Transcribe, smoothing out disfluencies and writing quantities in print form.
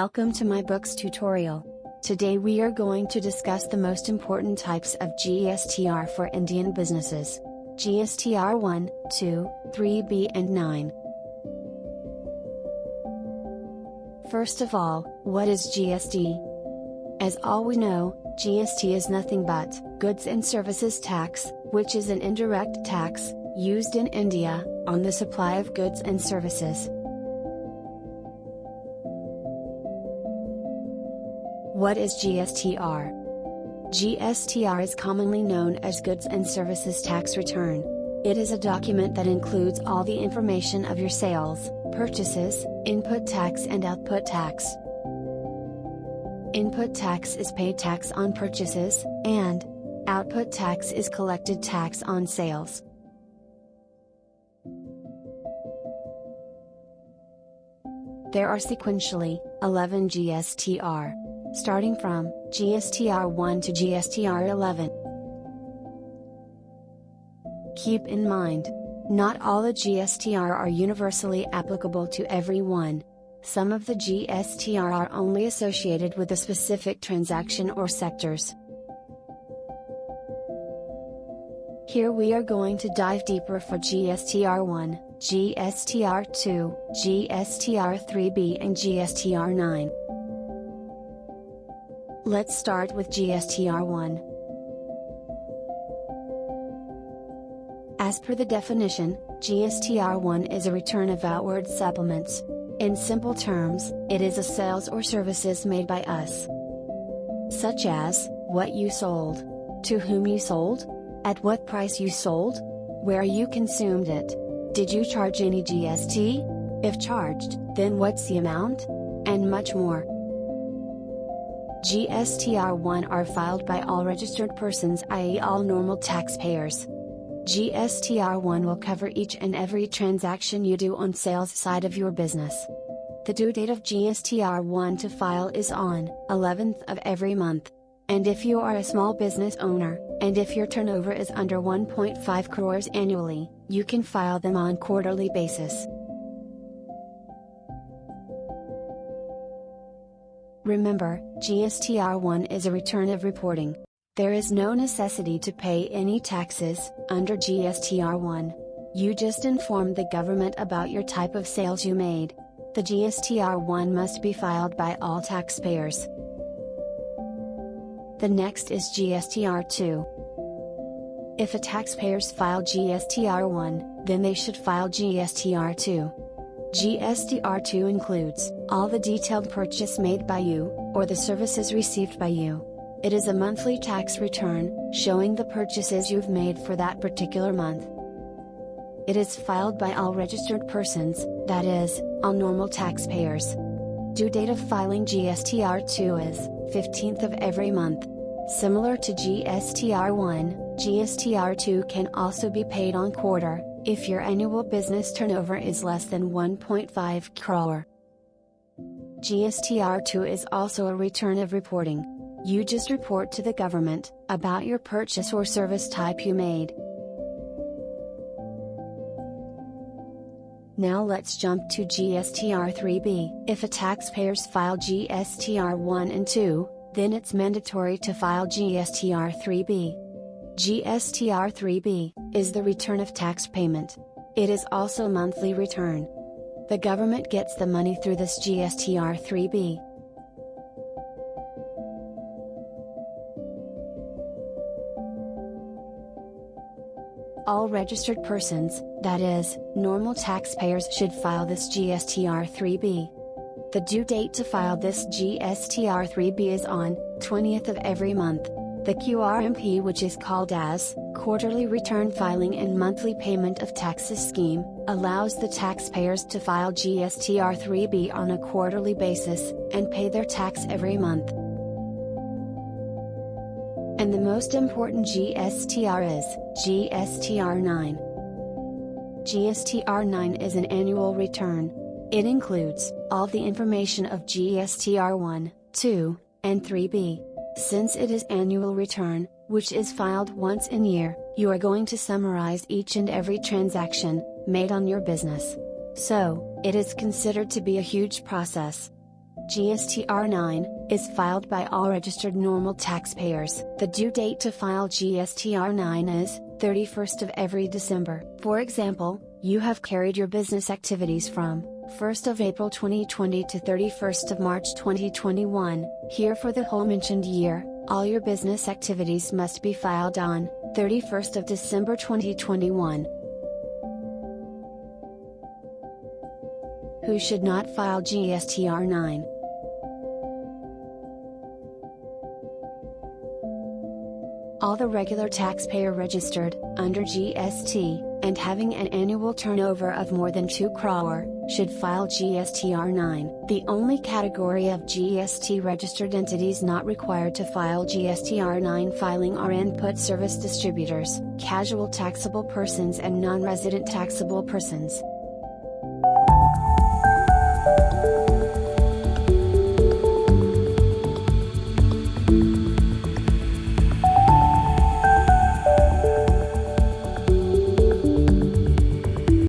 Welcome to myBooks tutorial. Today we are going to discuss the most important types of GSTR for Indian businesses. GSTR 1, 2, 3B and 9. First of all, what is GST? As all we know, GST is nothing but Goods and Services Tax, which is an indirect tax, used in India, on the supply of goods and services. What is GSTR? GSTR is commonly known as Goods and Services Tax Return. It is a document that includes all the information of your sales, purchases, input tax and output tax. Input tax is paid tax on purchases, and output tax is collected tax on sales. There are sequentially 11 GSTR, starting from GSTR 1 to GSTR 11. Keep in mind, not all the GSTR are universally applicable to everyone. Some of the GSTR are only associated with a specific transaction or sectors. Here we are going to dive deeper for GSTR 1, GSTR 2, GSTR 3B and GSTR 9. Let's start with GSTR 1. As per the definition, GSTR 1 is a return of outward supplements. In simple terms, it is a sales or services made by us. Such as, what you sold, to whom you sold, at what price you sold, where you consumed it, did you charge any GST? If charged, then what's the amount? And much more. GSTR 1 are filed by all registered persons, i.e. all normal taxpayers. GSTR 1 will cover each and every transaction you do on sales side of your business. The due date of GSTR 1 to file is on 11th of every month. And if you are a small business owner, and if your turnover is under 1.5 crores annually, you can file them on quarterly basis. Remember, GSTR 1 is a return of reporting. There is no necessity to pay any taxes under GSTR 1. You just inform the government about your type of sales you made. The GSTR 1 must be filed by all taxpayers. The next is GSTR 2. If a taxpayers file GSTR 1, then they should file GSTR 2. GSTR 2 includes all the detailed purchase made by you, or the services received by you. It is a monthly tax return, showing the purchases you've made for that particular month. It is filed by all registered persons, that is, all normal taxpayers. Due date of filing GSTR 2 is 15th of every month. Similar to GSTR 1, GSTR 2 can also be paid on quarter, if your annual business turnover is less than 1.5 crore. GSTR 2 is also a return of reporting. You just report to the government about your purchase or service type you made. Now let's jump to GSTR 3B. If a taxpayers file GSTR 1 and 2, then it's mandatory to file GSTR 3B. GSTR 3B is the return of tax payment. It is also a monthly return. The government gets the money through this GSTR 3B. All registered persons, that is, normal taxpayers should file this GSTR 3B. The due date to file this GSTR 3B is on 20th of every month. The QRMP, which is called as Quarterly Return Filing and Monthly Payment of Taxes Scheme, allows the taxpayers to file GSTR 3B on a quarterly basis, and pay their tax every month. And the most important GSTR is GSTR 9. GSTR 9 is an annual return. It includes all the information of GSTR 1, 2, and 3B. Since it is annual return, which is filed once in a year, you are going to summarize each and every transaction made on your business. So, it is considered to be a huge process. GSTR 9 is filed by all registered normal taxpayers. The due date to file GSTR 9 is 31st of every December. For example, you have carried your business activities from 1st of April 2020 to 31st of March 2021. Here for the whole mentioned year, all your business activities must be filed on 31st of December 2021. Who should not file GSTR 9? All the regular taxpayer registered under GST and having an annual turnover of more than 2 crore should file GSTR 9. The only category of GST registered entities not required to file GSTR 9 filing are input service distributors, casual taxable persons and non-resident taxable persons.